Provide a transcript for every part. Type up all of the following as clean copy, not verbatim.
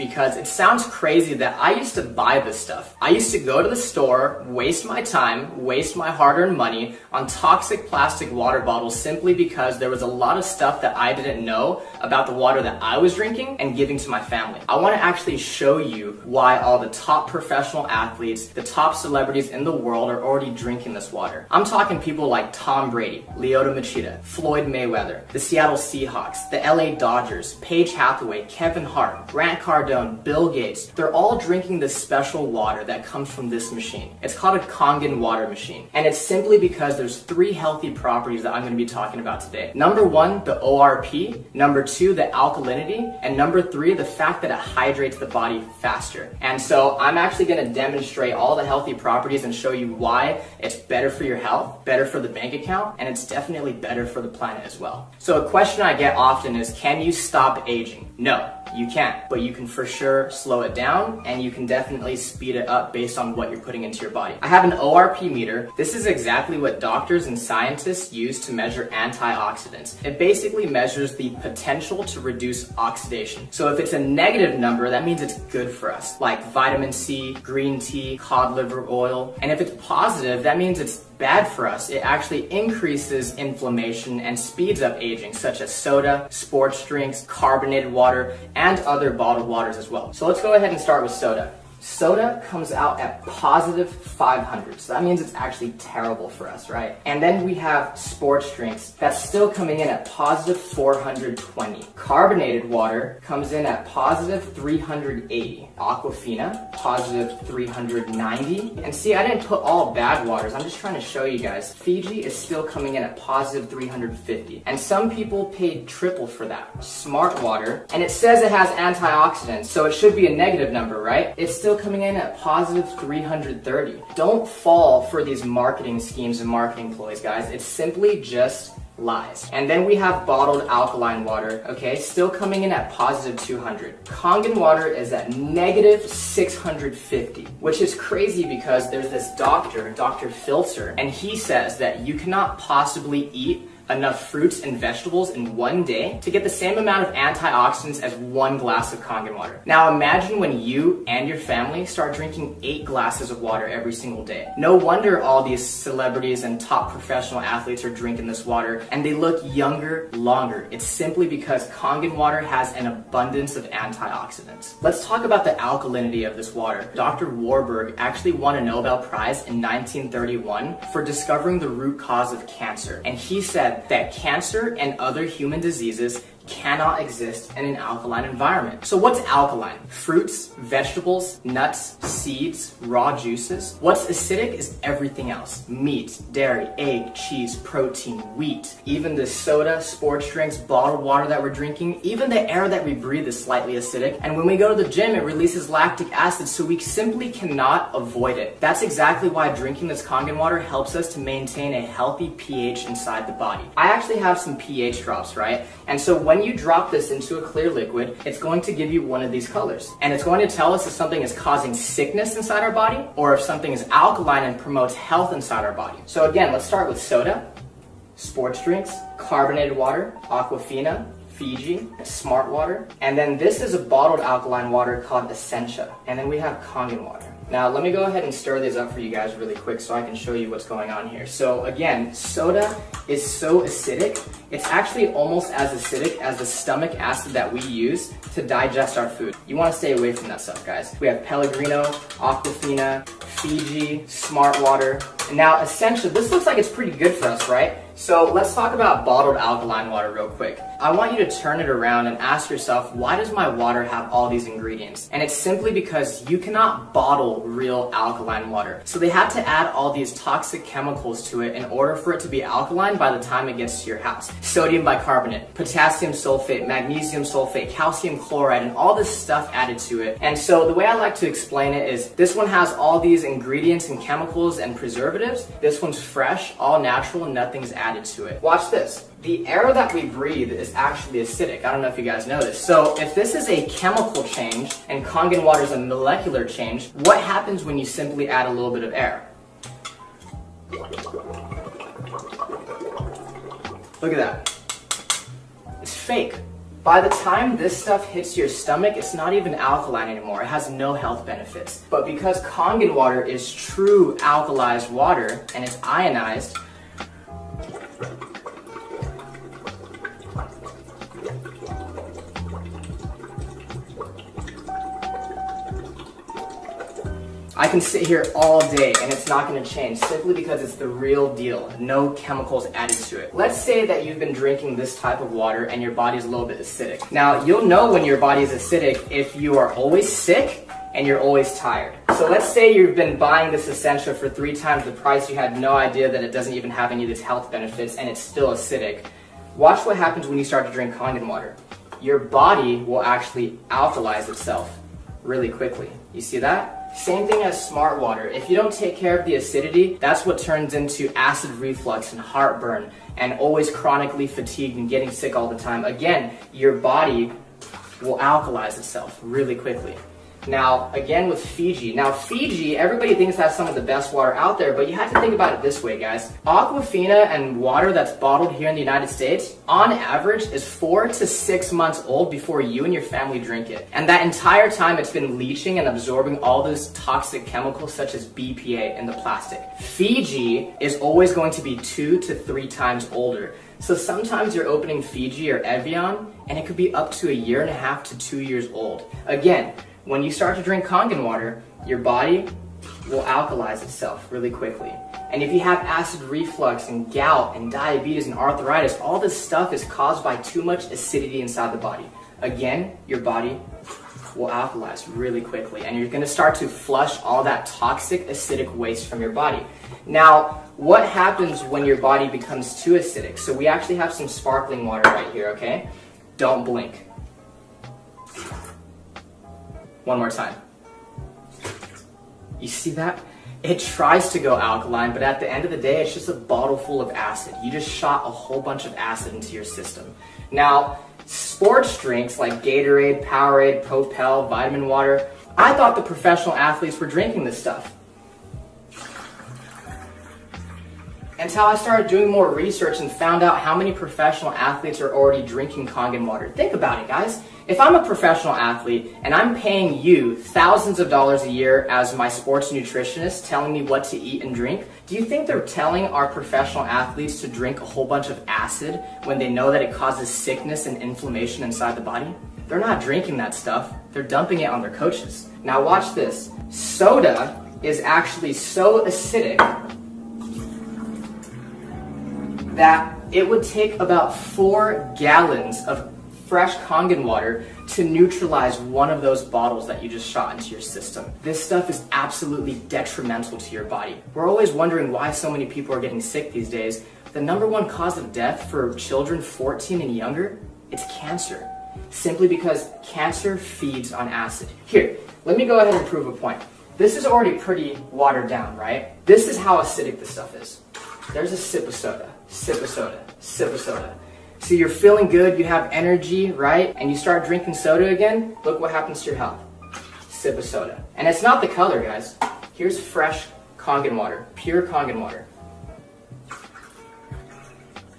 because it sounds crazy that I used to buy this stuff. I used to go to the store, waste my time, waste my hard-earned money on toxic plastic water bottles simply because there was a lot of stuff that I didn't know about the water that I was drinking and giving to my family. I want to actually show you why all the top professional athletes, the top celebrities in the world are already drinking this water. I'm talking people like Tom Brady, Lyoto Machida, Floyd Mayweather, the Seattle Seahawks, the LA Dodgers, Paige Hathaway, Kevin Hart, Grant Cardone, Bill Gates. They're all drinking this special water that comes from this machine. It's called a Kangen water machine. And it's simply because there's 3 healthy properties that I'm going to be talking about today. Number 1, the ORP. Number 2, the alkalinity. And number 3, the fact that it hydrates the body faster. And so I'm actually going to demonstrate all the healthy properties and show you why it's better for your health, better for the bank account, and it's definitely better for the planet as well. So a question I get often is, can you stop aging? No, you can't, but you can for sure slow it down, and you can definitely speed it up based on what you're putting into your body. I have an ORP meter. This is exactly what doctors and scientists use to measure antioxidants. It basically measures the potential to reduce oxidation. So if it's a negative number, that means it's good for us, like vitamin C, green tea, cod liver oil. And if it's positive, that means it's bad for us. It actually increases inflammation and speeds up aging, such as soda, sports drinks, carbonated water, and other bottled waters as well. So let's go ahead and start with soda. Soda comes out at positive 500, so that means it's actually terrible for us, right? And then we have sports drinks that's still coming in at positive 420. Carbonated water comes in at positive 380. Aquafina, positive 390. And see, I didn't put all bad waters, I'm just trying to show you guys. Fiji is still coming in at positive 350. And some people paid triple for that. Smart water, and it says it has antioxidants, so it should be a negative number, right? It's still coming in at positive 330. Don't fall for these marketing schemes and marketing ploys, guys. It's simply just lies. And then we have bottled alkaline water, okay, still coming in at positive 200. Kangen water is at negative 650, which is crazy because there's this doctor, Dr. Filter, and he says that you cannot possibly eat enough fruits and vegetables in one day to get the same amount of antioxidants as 1 glass of Kangen water. Now imagine when you and your family start drinking 8 glasses of water every single day. No wonder all these celebrities and top professional athletes are drinking this water and they look younger longer. It's simply because Kangen water has an abundance of antioxidants. Let's talk about the alkalinity of this water. Dr. Warburg actually won a Nobel Prize in 1931 for discovering the root cause of cancer. And he said that cancer and other human diseases cannot exist in an alkaline environment. So what's alkaline? Fruits, vegetables, nuts, seeds, raw juices. What's acidic is everything else. Meat, dairy, egg, cheese, protein, wheat. Even the soda, sports drinks, bottled water that we're drinking, even the air that we breathe is slightly acidic. And when we go to the gym, it releases lactic acid, so we simply cannot avoid it. That's exactly why drinking this Kangen water helps us to maintain a healthy pH inside the body. I actually have some pH drops, right? And so when you drop this into a clear liquid, it's going to give you one of these colors. And it's going to tell us if something is causing sickness inside our body or if something is alkaline and promotes health inside our body. So again, let's start with soda, sports drinks, carbonated water, Aquafina, Fiji, Smart water. And then this is a bottled alkaline water called Essentia. And then we have Kangen water. Now let me go ahead and stir these up for you guys really quick so I can show you what's going on here. So again, soda is so acidic, it's actually almost as acidic as the stomach acid that we use to digest our food. You want to stay away from that stuff, guys. We have Pellegrino, Aquafina, Fiji, Smart water, and now Essentia. This looks like it's pretty good for us, right? So let's talk about bottled alkaline water real quick. I want you to turn it around and ask yourself, why does my water have all these ingredients? And it's simply because you cannot bottle real alkaline water. So they had to add all these toxic chemicals to it in order for it to be alkaline by the time it gets to your house. Sodium bicarbonate, potassium sulfate, magnesium sulfate, calcium chloride, and all this stuff added to it. And so the way I like to explain it is this one has all these ingredients and chemicals and preservatives. This one's fresh, all natural, and nothing's added to it. Watch this. The air that we breathe is actually acidic. I don't know if you guys know this. So if this is a chemical change and Kangen water is a molecular change, what happens when you simply add a little bit of air? Look at that. It's fake. By the time this stuff hits your stomach, it's not even alkaline anymore. It has no health benefits. But because Kangen water is true alkalized water and it's ionized, I can sit here all day and it's not going to change simply because it's the real deal. No chemicals added to it. Let's say that you've been drinking this type of water and your body's a little bit acidic. Now, you'll know when your body is acidic if you are always sick and you're always tired. So let's say you've been buying this Essentia for 3 times the price. You had no idea that it doesn't even have any of its health benefits and it's still acidic. Watch what happens when you start to drink Kangen water. Your body will actually alkalize itself really quickly. You see that? Same thing as smart water. If you don't take care of the acidity, that's what turns into acid reflux and heartburn and always chronically fatigued and getting sick all the time. Again, your body will alkalize itself really quickly. Now, again with Fiji. Now, Fiji, everybody thinks that's some of the best water out there, but you have to think about it this way, guys. Aquafina and water that's bottled here in the United States, on average, is 4 to 6 months old before you and your family drink it. And that entire time, it's been leaching and absorbing all those toxic chemicals such as BPA in the plastic. Fiji is always going to be 2 to 3 times older. So sometimes you're opening Fiji or Evian, and it could be up to 1.5 to 2 years old. Again, when you start to drink Kangen water, your body will alkalize itself really quickly. And if you have acid reflux and gout and diabetes and arthritis, all this stuff is caused by too much acidity inside the body. Again, your body will alkalize really quickly and you're going to start to flush all that toxic acidic waste from your body. Now, what happens when your body becomes too acidic? So we actually have some sparkling water right here, okay? Don't blink. One more time. You see that? It tries to go alkaline, but at the end of the day, it's just a bottle full of acid. You just shot a whole bunch of acid into your system. Now, sports drinks like Gatorade, Powerade, Propel, vitamin water, I thought the professional athletes were drinking this stuff. Until I started doing more research and found out how many professional athletes are already drinking Kangen water. Think about it, guys. If I'm a professional athlete and I'm paying you thousands of dollars a year as my sports nutritionist telling me what to eat and drink, do you think they're telling our professional athletes to drink a whole bunch of acid when they know that it causes sickness and inflammation inside the body? They're not drinking that stuff. They're dumping it on their coaches. Now watch this. Soda is actually so acidic that it would take about 4 gallons of fresh Kangen water to neutralize one of those bottles that you just shot into your system. This stuff is absolutely detrimental to your body. We're always wondering why so many people are getting sick these days. The #1 cause of death for children 14 and younger, it's cancer. Simply because cancer feeds on acid. Here, let me go ahead and prove a point. This is already pretty watered down, right? This is how acidic this stuff is. There's a sip of soda, sip of soda, sip of soda. So you're feeling good, you have energy, right? And you start drinking soda again, look what happens to your health. Sip of soda. And it's not the color, guys. Here's fresh Kangen water, pure Kangen water.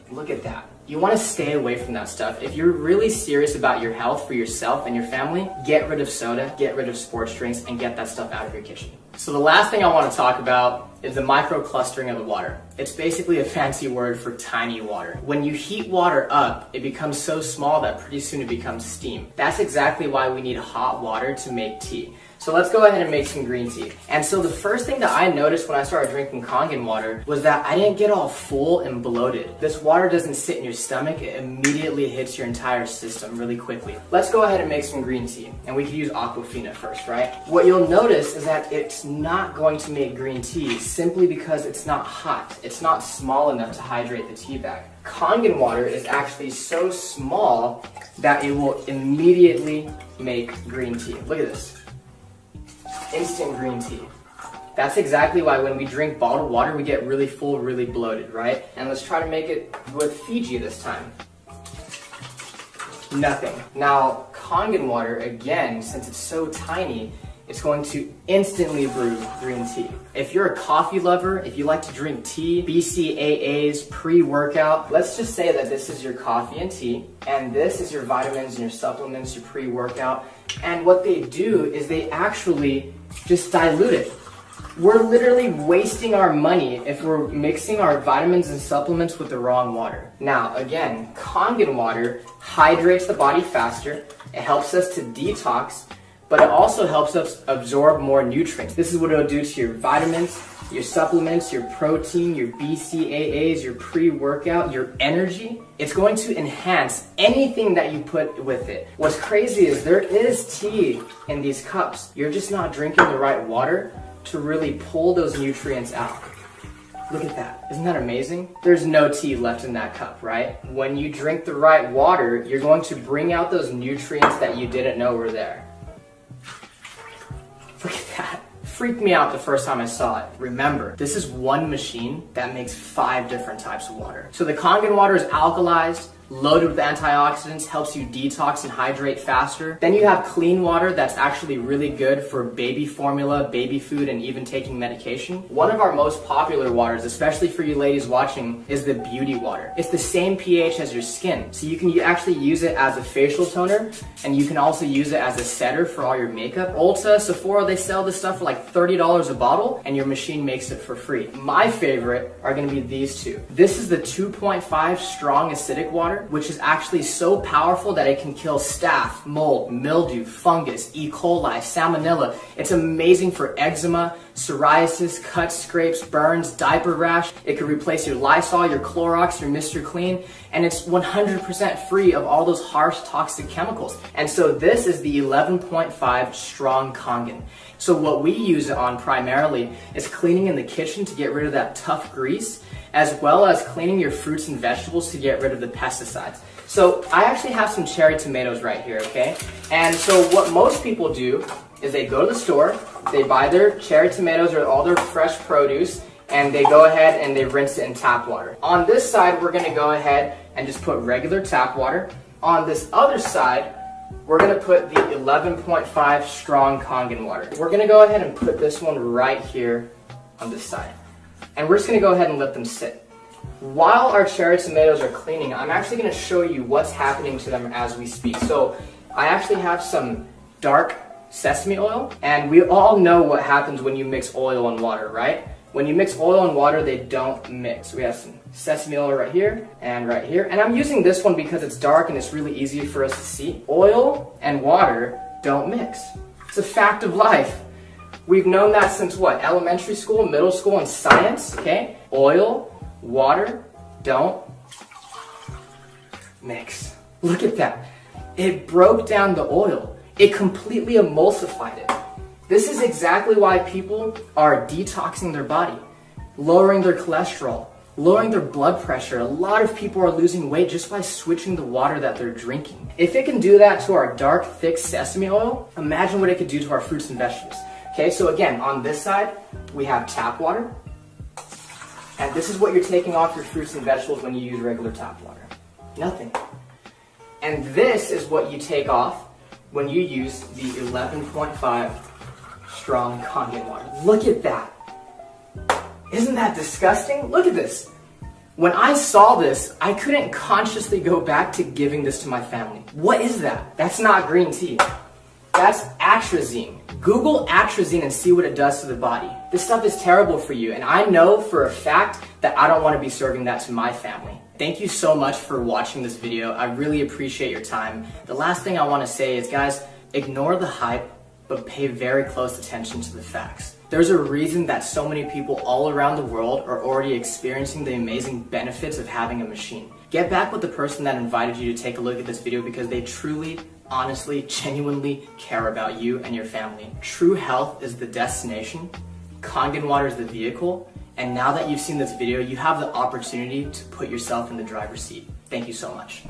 Look at that. You want to stay away from that stuff. If you're really serious about your health for yourself and your family, get rid of soda, get rid of sports drinks, and get that stuff out of your kitchen. So the last thing I want to talk about is the microclustering of the water. It's basically a fancy word for tiny water. When you heat water up, it becomes so small that pretty soon it becomes steam. That's exactly why we need hot water to make tea. So let's go ahead and make some green tea. And so the first thing that I noticed when I started drinking Kangen water was that I didn't get all full and bloated. This water doesn't sit in your stomach, it immediately hits your entire system really quickly. Let's go ahead and make some green tea. And we could use Aquafina first, right? What you'll notice is that it's not going to make green tea simply because it's not hot. It's not small enough to hydrate the tea bag. Kangen water is actually so small that it will immediately make green tea. Look at this. Instant green tea. That's exactly why when we drink bottled water, we get really full, really bloated, right? And let's try to make it with Fiji this time. Nothing. Now, Kangen water, again, since it's so tiny, it's going to instantly brew green tea. If you're a coffee lover, if you like to drink tea, BCAAs, pre-workout, let's just say that this is your coffee and tea, and this is your vitamins and your supplements, your pre-workout, and what they do is they actually just dilute it. We're literally wasting our money if we're mixing our vitamins and supplements with the wrong water. Now, again, Kangen water hydrates the body faster, it helps us to detox, but it also helps us absorb more nutrients. This is what it'll do to your vitamins, your supplements, your protein, your BCAAs, your pre-workout, your energy. It's going to enhance anything that you put with it. What's crazy is there is tea in these cups. You're just not drinking the right water to really pull those nutrients out. Look at that. Isn't that amazing? There's no tea left in that cup, right? When you drink the right water, you're going to bring out those nutrients that you didn't know were there. Look at that. Freaked me out the first time I saw it. Remember, this is one machine that makes 5 different types of water. So the Kangen water is alkalized, loaded with antioxidants, helps you detox and hydrate faster. Then you have clean water that's actually really good for baby formula, baby food, and even taking medication. One of our most popular waters, especially for you ladies watching, is the beauty water. It's the same pH as your skin, so you can actually use it as a facial toner, and you can also use it as a setter for all your makeup. Ulta, Sephora, they sell this stuff for like $30 a bottle, and your machine makes it for free. My favorite are gonna be these two. This is the 2.5 strong acidic water, which is actually so powerful that it can kill staph, mold, mildew, fungus, E. coli, salmonella. It's amazing for eczema, psoriasis, cuts, scrapes, burns, diaper rash. It could replace your Lysol, your Clorox, your Mr. Clean, and it's 100% free of all those harsh toxic chemicals. And so this is the 11.5 strong Kangen. So what we use it on primarily is cleaning in the kitchen to get rid of that tough grease, as well as cleaning your fruits and vegetables to get rid of the pesticides. So I actually have some cherry tomatoes right here, okay? And so what most people do is they go to the store, they buy their cherry tomatoes or all their fresh produce, and they go ahead and they rinse it in tap water. On this side, we're gonna go ahead and just put regular tap water. On this other side, we're gonna put the 11.5 strong Kangen water. We're gonna go ahead and put this one right here on this side. And we're just gonna go ahead and let them sit. While our cherry tomatoes are cleaning, I'm actually gonna show you what's happening to them as we speak. So I actually have some dark sesame oil, and we all know what happens when you mix oil and water, right? When you mix oil and water, they don't mix. We have some sesame oil right here and right here. And I'm using this one because it's dark and it's really easy for us to see. Oil and water don't mix. It's a fact of life. We've known that since what? Elementary school, middle school, and science, okay? Oil, water, don't mix. Look at that. It broke down the oil. It completely emulsified it. This is exactly why people are detoxing their body, lowering their cholesterol, lowering their blood pressure. A lot of people are losing weight just by switching the water that they're drinking. If it can do that to our dark, thick sesame oil, imagine what it could do to our fruits and vegetables. Okay, so again, on this side, we have tap water. And this is what you're taking off your fruits and vegetables when you use regular tap water. Nothing. And this is what you take off when you use the 11.5 strong Kangen water. Look at that. Isn't that disgusting? Look at this. When I saw this, I couldn't consciously go back to giving this to my family. What is that? That's not green tea. That's atrazine. Google atrazine and see what it does to the body. This stuff is terrible for you, and I know for a fact that I don't want to be serving that to my family. Thank you so much for watching this video. I really appreciate your time. The last thing I want to say is, guys, ignore the hype, but pay very close attention to the facts. There's a reason that so many people all around the world are already experiencing the amazing benefits of having a machine. Get back with the person that invited you to take a look at this video because they truly, honestly, genuinely care about you and your family. True health is the destination, Kangen water is the vehicle, and now that you've seen this video, you have the opportunity to put yourself in the driver's seat. Thank you so much.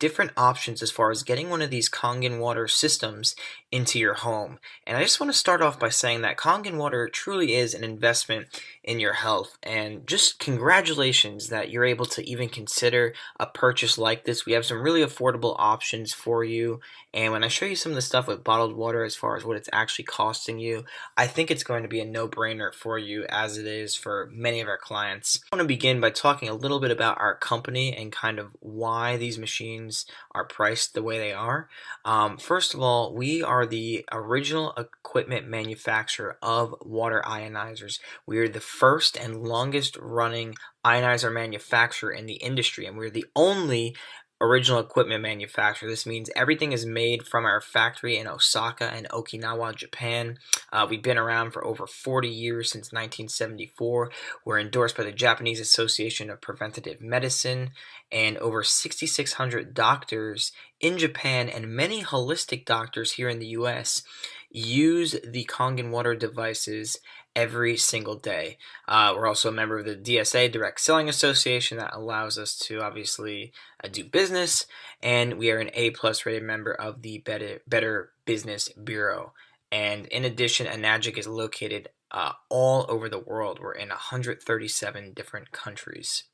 different options as far as getting one of these Kangen water systems into your home. And I just want to start off by saying that Kangen water truly is an investment in your health, and just congratulations that you're able to even consider a purchase like this. We have some really affordable options for you, and when I show you some of the stuff with bottled water as far as what it's actually costing you, I think it's going to be a no-brainer for you, as it is for many of our clients. I want to begin by talking a little bit about our company and kind of why these machines are priced the way they are. First of all, we are the original equipment manufacturer of water ionizers. We are the first and longest running ionizer manufacturer in the industry, and we're the only original equipment manufacturer. This means everything is made from our factory in Osaka and Okinawa, Japan. We've been around for over 40 years, since 1974. We're endorsed by the Japanese Association of Preventative Medicine, and over 6,600 doctors in Japan and many holistic doctors here in the US use the Kangen water devices every single day. We're also a member of the DSA, Direct Selling Association, that allows us to obviously do business, and we are an A+ rated member of the Better Business Bureau. And in addition, Enagic is located all over the world. We're in 137 different countries,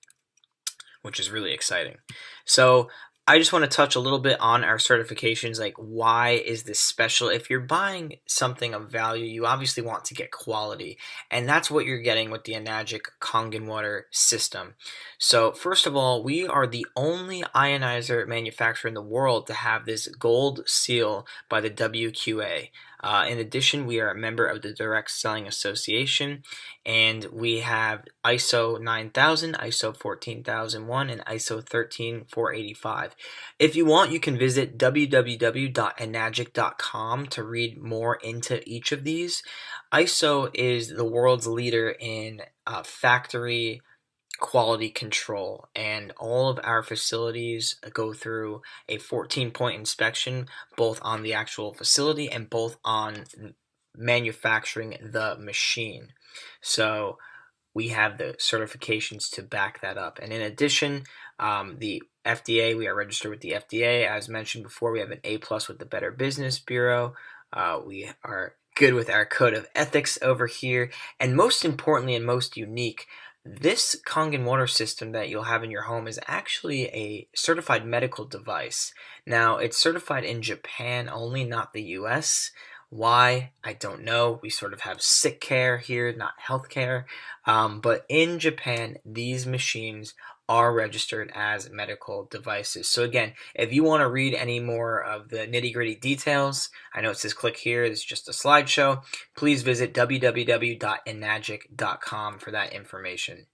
which is really exciting. So I just want to touch a little bit on our certifications, like why is this special? If you're buying something of value, you obviously want to get quality, and that's what you're getting with the Enagic Kangen water system. So first of all, we are the only ionizer manufacturer in the world to have this gold seal by the WQA. In addition, we are a member of the Direct Selling Association, and we have ISO 9000, ISO 14001, and ISO 13485. If you want, you can visit www.enagic.com to read more into each of these. ISO is the world's leader in factory quality control, and all of our facilities go through a 14-point inspection, both on the actual facility and both on manufacturing the machine. So we have the certifications to back that up. And in addition, the FDA, we are registered with the FDA. As mentioned before, we have an A+ with the Better Business Bureau. We are good with our code of ethics over here. And most importantly and most unique, this Kangen water system that you'll have in your home is actually a certified medical device. Now, it's certified in Japan only, not the US. Why? I don't know. We sort of have sick care here, not health care. But in Japan, these machines are registered as medical devices. So again, if you want to read any more of the nitty-gritty details, I know it says click here, it's just a slideshow, please visit www.enagic.com for that information.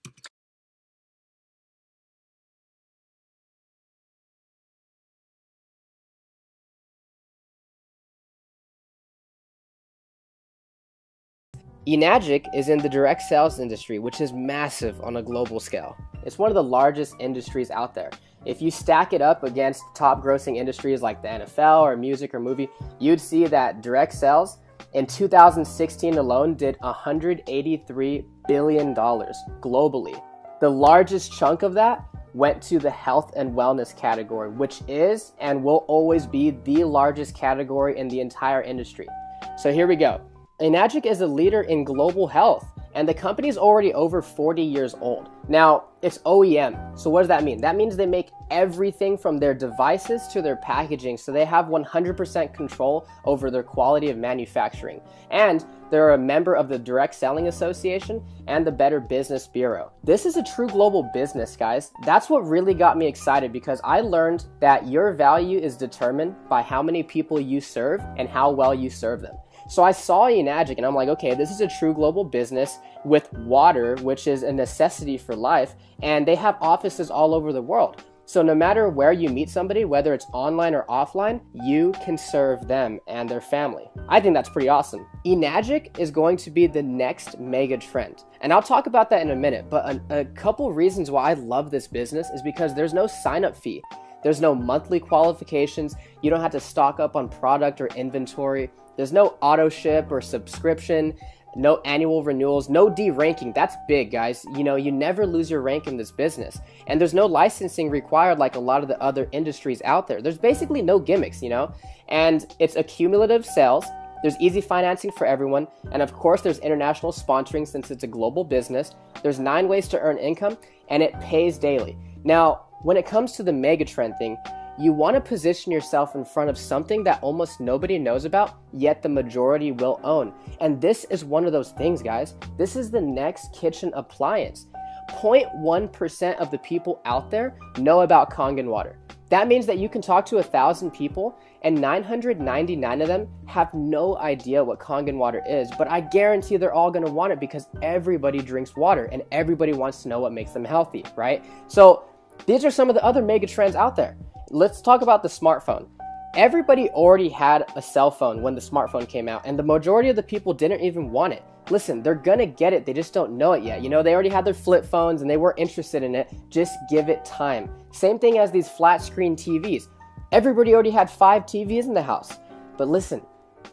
Enagic is in the direct sales industry, which is massive on a global scale. It's one of the largest industries out there. If you stack it up against top grossing industries like the NFL or music or movie, you'd see that direct sales in 2016 alone did $183 billion globally. The largest chunk of that went to the health and wellness category, which is and will always be the largest category in the entire industry. So here we go. Enagic is a leader in global health, and the company is already over 40 years old. Now, it's OEM, so what does that mean? That means they make everything from their devices to their packaging, so they have 100% control over their quality of manufacturing. And they're a member of the Direct Selling Association and the Better Business Bureau. This is a true global business, guys. That's what really got me excited, because I learned that your value is determined by how many people you serve and how well you serve them. So I saw Enagic and I'm like, okay, this is a true global business with water, which is a necessity for life, and they have offices all over the world. So no matter where you meet somebody, whether it's online or offline, you can serve them and their family. I think that's pretty awesome. Enagic is going to be the next mega trend, and I'll talk about that in a minute, but a couple reasons why I love this business is because there's no sign-up fee. There's no monthly qualifications. You don't have to stock up on product or inventory. There's no auto ship or subscription. no annual renewals, no de-ranking. That's big, guys. You know, you never lose your rank in this business. And there's no licensing required like a lot of the other industries out there. There's basically no gimmicks, you know? And it's accumulative sales. There's easy financing for everyone. And of course, there's international sponsoring since it's a global business. There's 9 ways to earn income, and it pays daily. Now, when it comes to the megatrend thing, you want to position yourself in front of something that almost nobody knows about, yet the majority will own. And this is one of those things, guys. This is the next kitchen appliance. 0.1% of the people out there know about Kangen water. That means that you can talk to 1,000 people and 999 of them have no idea what Kangen water is, but I guarantee they're all going to want it because everybody drinks water and everybody wants to know what makes them healthy, right? So these are some of the other mega trends out there. Let's talk about the smartphone. Everybody already had a cell phone when the smartphone came out, and the majority of the people didn't even want it. Listen, they're gonna get it, they just don't know it yet. You know, they already had their flip phones and they weren't interested in it. Just give it time. Same thing as these flat screen TVs. Everybody already had 5 TVs in the house. But listen,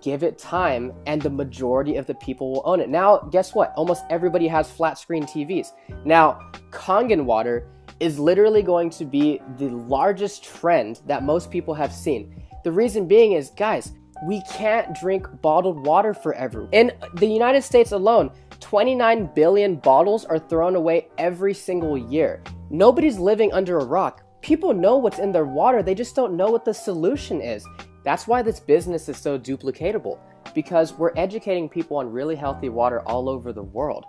give it time and the majority of the people will own it. Now, guess what? Almost everybody has flat screen TVs. Now, Kangen water is literally going to be the largest trend that most people have seen. The reason being is, guys, we can't drink bottled water forever. In the United States alone, 29 billion bottles are thrown away every single year. Nobody's living under a rock. People know what's in their water, they just don't know what the solution is. That's why this business is so duplicatable, because we're educating people on really healthy water all over the world.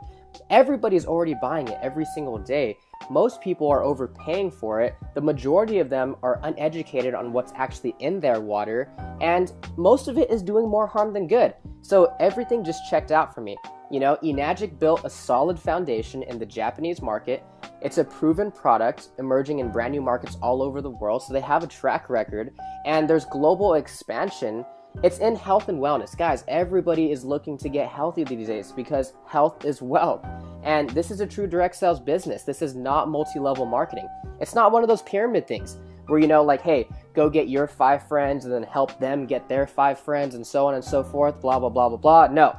Everybody's already buying it every single day. Most people are overpaying for it. The majority of them are uneducated on what's actually in their water, and most of it is doing more harm than good. So everything just checked out for me. You know, Enagic built a solid foundation in the Japanese market. It's a proven product emerging in brand new markets all over the world, so they have a track record, and there's global expansion. It's in health and wellness. Guys, everybody is looking to get healthy these days because health is wealth. And this is a true direct sales business. This is not multi-level marketing. It's not one of those pyramid things where, you know, like, hey, go get your 5 friends and then help them get their 5 friends and so on and so forth, blah, blah, blah, blah, blah. No,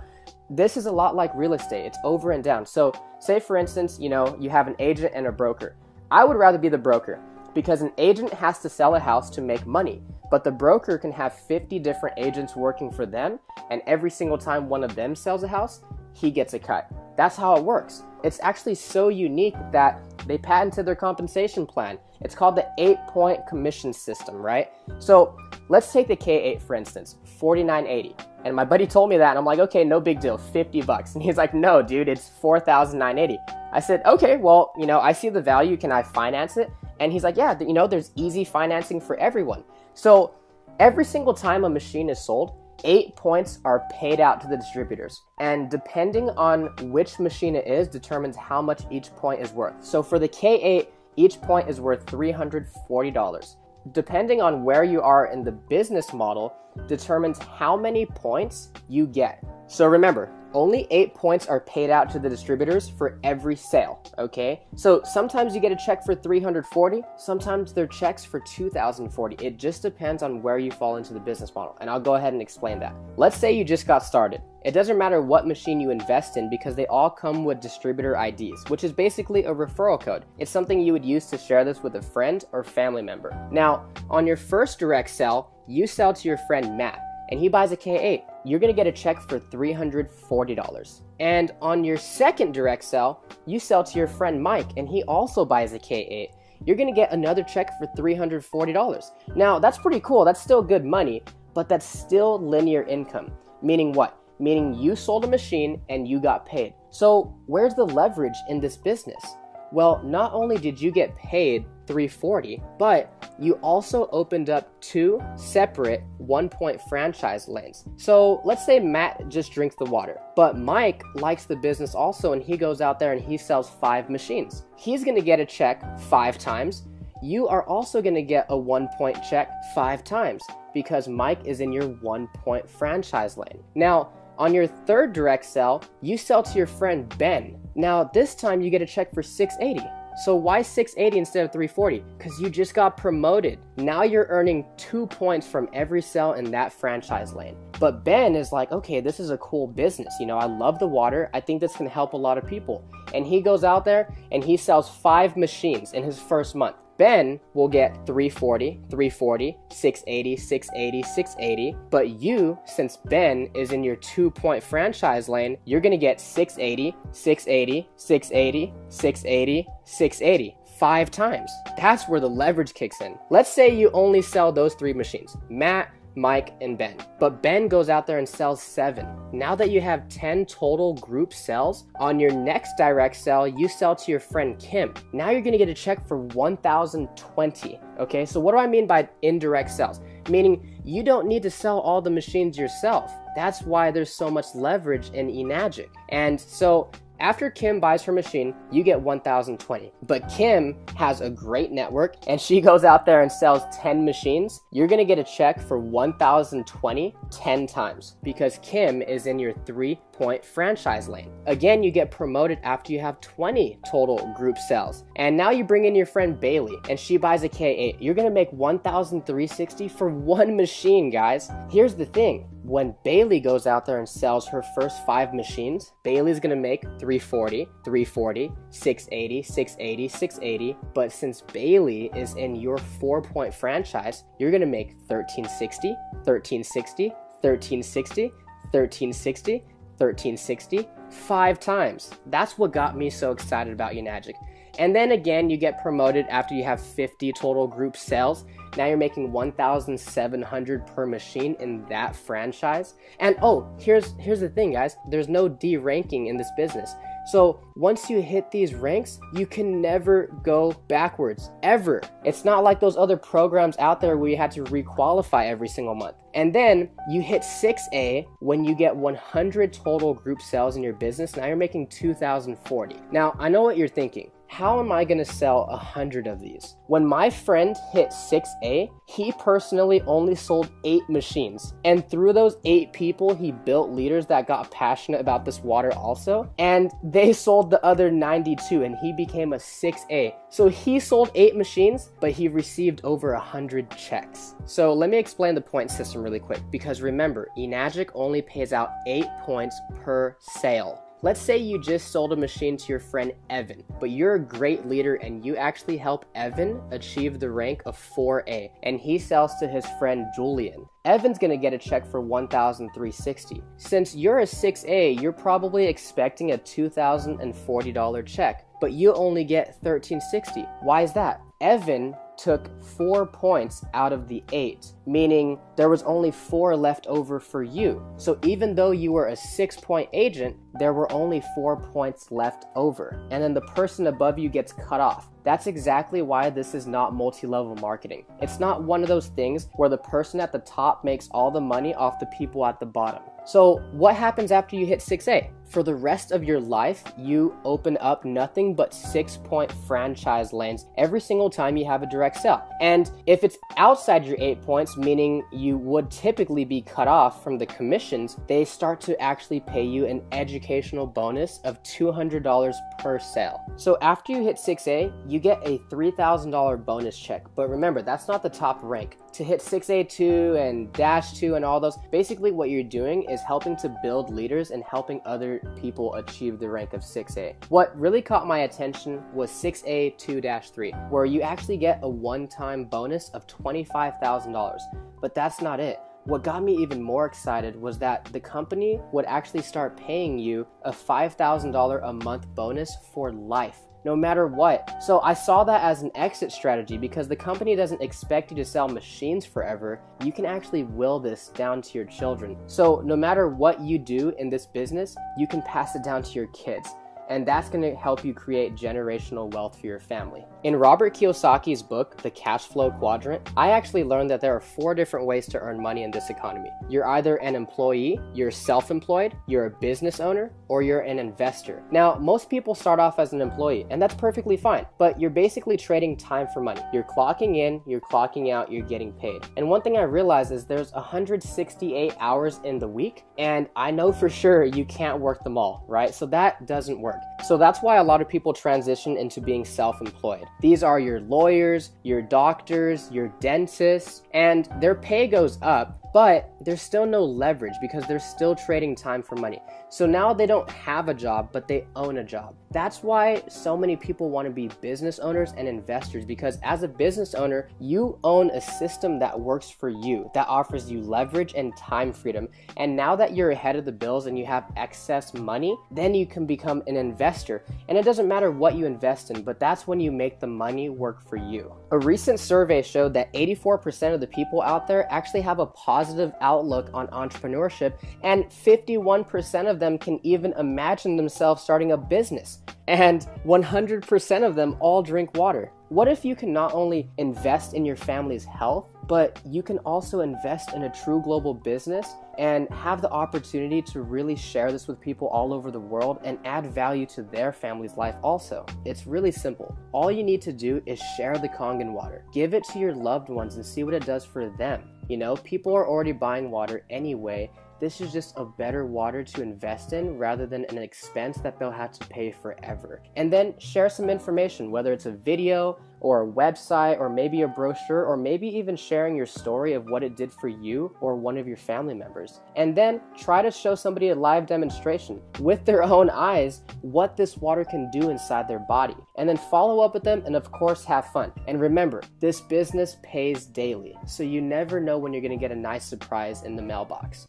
this is a lot like real estate. It's over and down. So say, for instance, you know, you have an agent and a broker. I would rather be the broker because an agent has to sell a house to make money. But the broker can have 50 different agents working for them, and every single time one of them sells a house, he gets a cut. That's how it works. It's actually so unique that they patented their compensation plan. It's called the 8-point commission system, right? So let's take the K8 for instance, $49.80. And my buddy told me that, and I'm like, okay, no big deal, $50. And he's like, no, dude, it's $4,980. I said, okay, well, you know, I see the value. Can I finance it? And he's like, yeah, you know, there's easy financing for everyone. So every single time a machine is sold, 8 points are paid out to the distributors. And depending on which machine it is determines how much each point is worth. So for the K8, each point is worth $340. Depending on where you are in the business model determines how many points you get. So remember, only 8 points are paid out to the distributors for every sale, okay? So sometimes you get a check for $340, sometimes they're checks for $2,040. It just depends on where you fall into the business model, and I'll go ahead and explain that. Let's say you just got started. It doesn't matter what machine you invest in because they all come with distributor IDs, which is basically a referral code. It's something you would use to share this with a friend or family member. Now, on your first direct sell, you sell to your friend Matt, and he buys a K8. You're gonna get a check for $340. And on your second direct sell, you sell to your friend Mike, and he also buys a K8. You're gonna get another check for $340. Now, that's pretty cool. That's still good money, but that's still linear income. Meaning what? Meaning you sold a machine and you got paid. So where's the leverage in this business? Well, not only did you get paid $340, but you also opened up 2 separate 1-point franchise lanes. So let's say Matt just drinks the water, but Mike likes the business also, and he goes out there and he sells 5 machines. He's gonna get a check 5 times. You are also gonna get a 1-point check 5 times because Mike is in your 1-point franchise lane. Now, on your third direct sell, you sell to your friend Ben. Now, this time you get a check for $680. So why $680 instead of $340? Because you just got promoted. Now you're earning 2 points from every sell in that franchise lane. But Ben is like, okay, this is a cool business. You know, I love the water. I think this can help a lot of people. And he goes out there and he sells 5 machines in his first month. Ben will get 340, 340, 680, 680, 680. But you, since Ben is in your 2-point franchise lane, you're going to get 680, 680, 680, 680, 680. 5 times. That's where the leverage kicks in. Let's say you only sell those 3 machines, Matt, Mike, and Ben. But Ben goes out there and sells 7. Now that you have 10 total group sales, on your next direct sell, you sell to your friend Kim. Now you're gonna get a check for 1,020. Okay, so what do I mean by indirect sales? Meaning you don't need to sell all the machines yourself. That's why there's so much leverage in eNagic. And so after Kim buys her machine, you get 1,020. But Kim has a great network and she goes out there and sells 10 machines. You're gonna get a check for 1,020 10 times because Kim is in your 3-point franchise lane. Again, you get promoted after you have 20 total group sales. And now you bring in your friend Bailey and she buys a K8. You're gonna make 1,360 for 1 machine, guys. Here's the thing. When Bailey goes out there and sells her first 5 machines, Bailey's gonna make 340, 340, 680, 680, 680. But since Bailey is in your 4-point franchise, you're gonna make 1360, 1360, 1360, 1360, 1360, 5 times. That's what got me so excited about eNagic. And then again, you get promoted after you have 50 total group sales. Now you're making 1,700 per machine in that franchise. And oh, here's the thing, guys. There's no D ranking in this business. So once you hit these ranks, you can never go backwards, ever. It's not like those other programs out there where you had to requalify every single month. And then you hit 6A when you get 100 total group sales in your business. Now you're making 2,040. Now, I know what you're thinking. How am I gonna sell 100 of these? When my friend hit 6A, he personally only sold 8 machines. And through those 8 people, he built leaders that got passionate about this water also. And they sold the other 92 and he became a 6A. So he sold 8 machines, but he received over 100 checks. So let me explain the point system really quick, because remember, eNagic only pays out 8 points per sale. Let's say you just sold a machine to your friend Evan, but you're a great leader and you actually help Evan achieve the rank of 4A, and he sells to his friend Julian. Evan's gonna get a check for 1,360. Since you're a 6A, you're probably expecting a $2,040 check, but you only get 1,360. Why is that? Evan took 4 points out of the 8, meaning there was only 4 left over for you. So even though you were a 6-point agent, there were only 4 points left over. And then the person above you gets cut off. That's exactly why this is not multi-level marketing. It's not one of those things where the person at the top makes all the money off the people at the bottom. So what happens after you hit 6A? For the rest of your life, you open up nothing but 6-point franchise lanes every single time you have a direct sell. And if it's outside your 8 points, meaning you would typically be cut off from the commissions, they start to actually pay you an educational bonus of $200 per sale. So after you hit 6A, you get a $3,000 bonus check. But remember, that's not the top rank. To hit 6A2 and Dash 2 and all those, basically what you're doing is helping to build leaders and helping other people achieve the rank of 6A. What really caught my attention was 6A2-3, where you actually get a one-time bonus of $25,000. But that's not it. What got me even more excited was that the company would actually start paying you a $5,000 a month bonus for life, no matter what. So I saw that as an exit strategy because the company doesn't expect you to sell machines forever. You can actually will this down to your children. So no matter what you do in this business, you can pass it down to your kids. And that's going to help you create generational wealth for your family. In Robert Kiyosaki's book, The Cash Flow Quadrant, I actually learned that there are 4 different ways to earn money in this economy. You're either an employee, you're self-employed, you're a business owner, or you're an investor. Now, most people start off as an employee, and that's perfectly fine, but you're basically trading time for money. You're clocking in, you're clocking out, you're getting paid. And one thing I realized is there's 168 hours in the week, and I know for sure you can't work them all, right? So that doesn't work. So that's why a lot of people transition into being self-employed. These are your lawyers, your doctors, your dentists, and their pay goes up, but there's still no leverage because they're still trading time for money. So now they don't have a job, but they own a job. That's why so many people want to be business owners and investors, because as a business owner, you own a system that works for you, that offers you leverage and time freedom. And now that you're ahead of the bills and you have excess money, then you can become an investor. And it doesn't matter what you invest in, but that's when you make the money work for you. A recent survey showed that 84% of the people out there actually have a positive outlook on entrepreneurship, and 51% of them can even imagine themselves starting a business. And 100% of them all drink water. What if you can not only invest in your family's health, but you can also invest in a true global business and have the opportunity to really share this with people all over the world and add value to their family's life also? It's really simple. All you need to do is share the Kangen water. Give it to your loved ones and see what it does for them. You know, people are already buying water anyway. This is just a better water to invest in rather than an expense that they'll have to pay forever. And then share some information, whether it's a video or a website or maybe a brochure, or maybe even sharing your story of what it did for you or one of your family members. And then try to show somebody a live demonstration with their own eyes what this water can do inside their body. And then follow up with them and of course have fun. And remember, this business pays daily, so you never know when you're gonna get a nice surprise in the mailbox.